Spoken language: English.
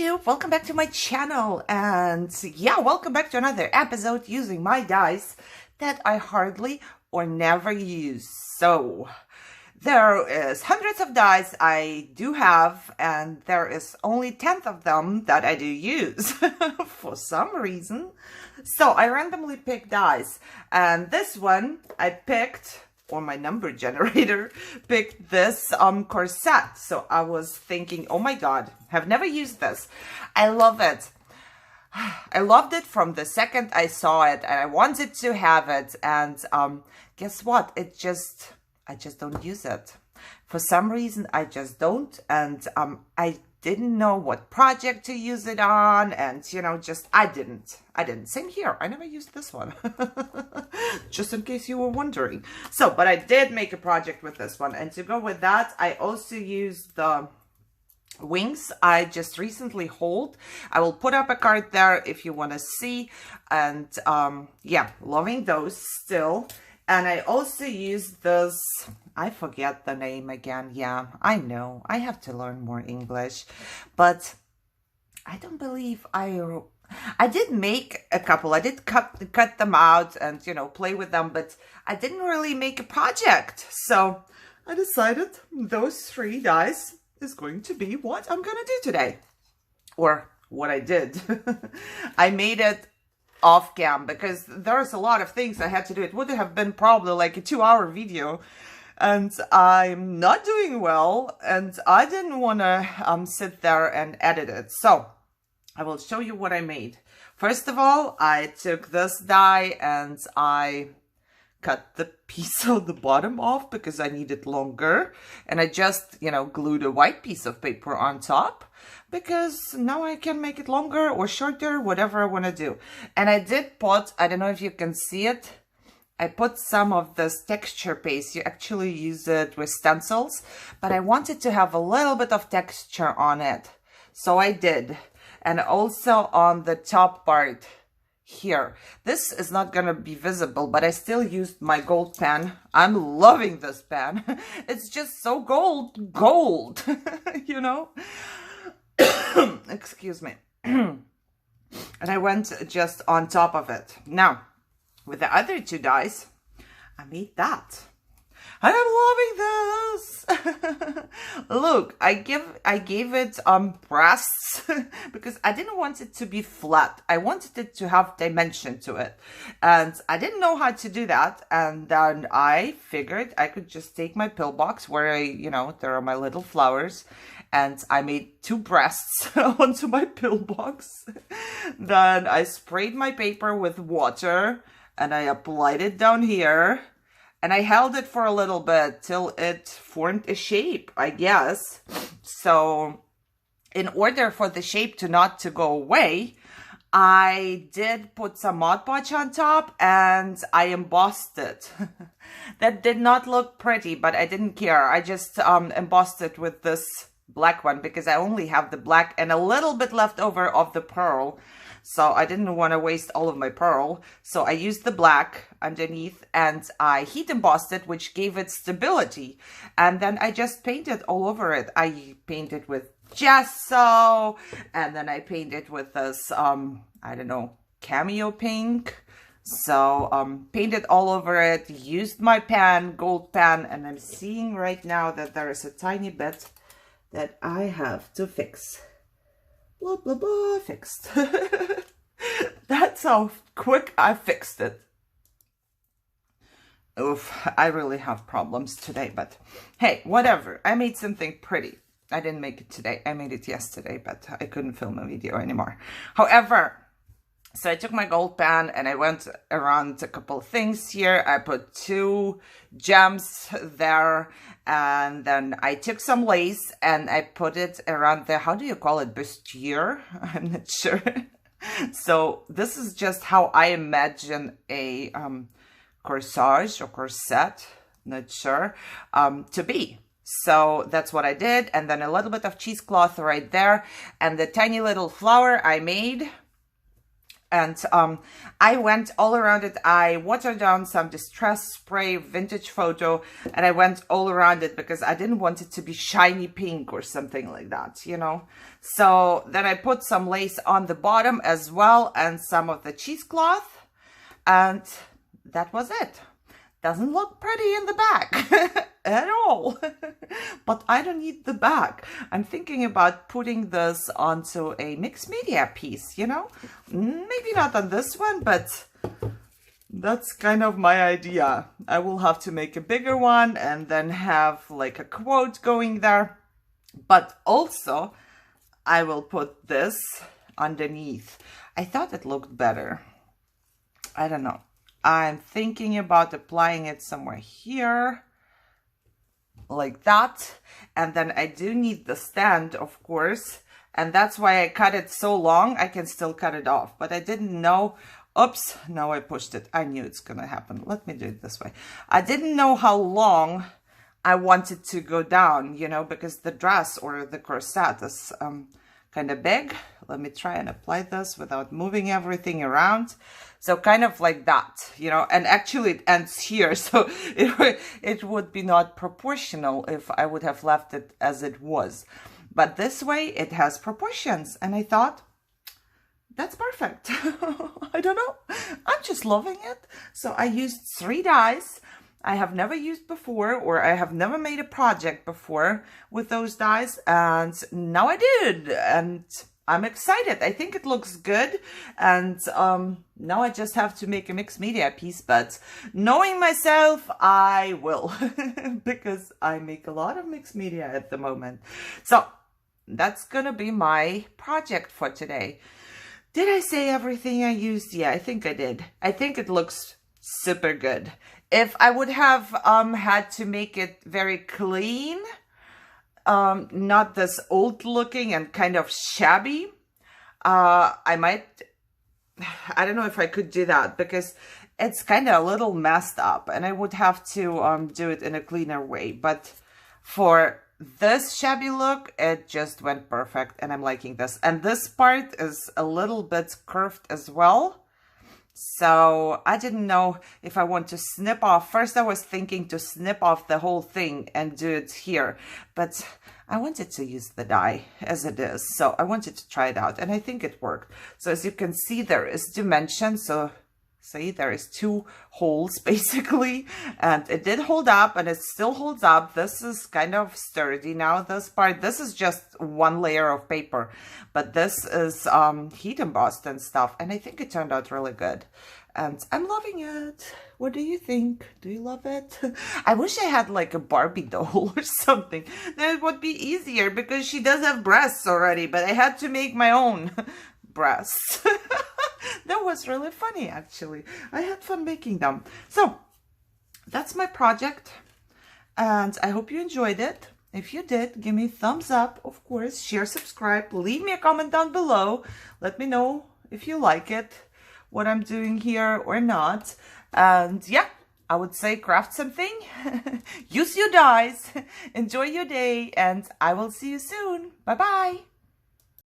YouTube, welcome back to my channel, and yeah, welcome back to another episode using my dies that I hardly or never use. So there is hundreds of dies I do have, and there is only 10th of them that I do use for some reason. So I randomly pick dies, and this one I picked, or my number generator picked this corset. So I was thinking, oh my god, have never used this. I love it. I loved it from the second I saw it, and I wanted to have it. And guess what? I just don't use it. For some reason, I just don't. And I didn't know what project to use it on, and you know, I didn't. Same here. I never used this one. Just in case you were wondering. So, but I did make a project with this one, and to go with that, I also used the wings I just recently hauled. I will put up a card there if you want to see. And yeah, loving those still. And I also used this, I forget the name again. Yeah, I know. I have to learn more English. But I don't believe I did make a couple. I did cut them out and, you know, play with them. But I didn't really make a project. So I decided those 3 dies is going to be what I'm going to do today. Or what I did. I made it off cam because there's a lot of things I had to do. It would have been probably like a 2-hour video, and I'm not doing well, and I didn't want to sit there and edit it. So I will show you what I made. First of all, I took this die and I cut the piece of the bottom off because I need it longer, and I just, you know, glued a white piece of paper on top because now I can make it longer or shorter, whatever I want to do. And I did put, I don't know if you can see it, I put some of this texture paste. You actually use it with stencils, but I wanted to have a little bit of texture on it, so I did. And also on the top part here. This is not going to be visible, but I still used my gold pen. I'm loving this pen. It's just so gold, you know? Excuse me. And I went just on top of it. Now, with the other 2 dies, I made that. And I'm loving this. Look, I gave it breasts because I didn't want it to be flat. I wanted it to have dimension to it. And I didn't know how to do that. And then I figured I could just take my pill box where you know, there are my little flowers. And I made 2 breasts onto my pill box. Then I sprayed my paper with water and I applied it down here. And I held it for a little bit till it formed a shape, I guess. So in order for the shape not to go away, I did put some Mod Podge on top and I embossed it. That did not look pretty, but I didn't care. I just embossed it with this black one because I only have the black and a little bit left over of the pearl. So I didn't want to waste all of my pearl. So I used the black underneath and I heat embossed it, which gave it stability. And then I just painted all over it. I painted with gesso, and then I painted with this, I don't know, cameo pink. So painted all over it, used my pen, gold pen, and I'm seeing right now that there is a tiny bit that I have to fix. Blah, blah, blah, fixed. That's how quick I fixed it. Oof, I really have problems today, but hey, whatever. I made something pretty. I didn't make it today. I made it yesterday, but I couldn't film a video anymore. However, so I took my gold pen and I went around a couple of things here. I put 2 gems there, and then I took some lace and I put it around the, how do you call it, bustier? I'm not sure. So this is just how I imagine a corsage or corset, not sure, to be. So that's what I did. And then a little bit of cheesecloth right there. And the tiny little flower I made, And I went all around it. I watered down some distress spray, vintage photo, and I went all around it because I didn't want it to be shiny pink or something like that, you know. So then I put some lace on the bottom as well and some of the cheesecloth, and that was it. Doesn't look pretty in the back at all, but I don't need the back. I'm thinking about putting this onto a mixed media piece, you know, maybe not on this one, but that's kind of my idea. I will have to make a bigger one and then have like a quote going there, but also I will put this underneath. I thought it looked better. I don't know. I'm thinking about applying it somewhere here, like that. And then I do need the stand, of course. And that's why I cut it so long. I can still cut it off. But I didn't know. Oops, no, I pushed it. I knew it's going to happen. Let me do it this way. I didn't know how long I wanted to go down, you know, because the dress or the corset is kind of big. Let me try and apply this without moving everything around. So kind of like that, you know, and actually it ends here. So it would be not proportional if I would have left it as it was. But this way it has proportions. And I thought, that's perfect. I don't know. I'm just loving it. So I used 3 dyes I have never used before, or I have never made a project before with those dyes. And now I did. And I'm excited. I think it looks good. And now I just have to make a mixed media piece. But knowing myself, I will. Because I make a lot of mixed media at the moment. So that's going to be my project for today. Did I say everything I used? Yeah, I think I did. I think it looks super good. If I would have had to make it very clean, not this old looking and kind of shabby, I don't know if I could do that because it's kind of a little messed up and I would have to do it in a cleaner way. But for this shabby look, it just went perfect and I'm liking this. And this part is a little bit curved as well. So I didn't know if I want to snip off. First I was thinking to snip off the whole thing and do it here, but I wanted to use the dye as it is. So I wanted to try it out and I think it worked. So as you can see, there is dimension. So see, there is 2 holes basically, and it did hold up and it still holds up. This is kind of sturdy now, this part. This is just 1 layer of paper, but this is heat embossed and stuff, and I think it turned out really good. And I'm loving it. What do you think? Do you love it? I wish I had like a Barbie doll or something. Then it would be easier because she does have breasts already, but I had to make my own breasts. That was really funny, actually. I had fun making them. So that's my project, and I hope you enjoyed it. If you did, give me a thumbs up, of course, share, subscribe, leave me a comment down below. Let me know if you like it, what I'm doing here or not. And yeah, I would say craft something, use your dyes, enjoy your day, and I will see you soon. Bye-bye.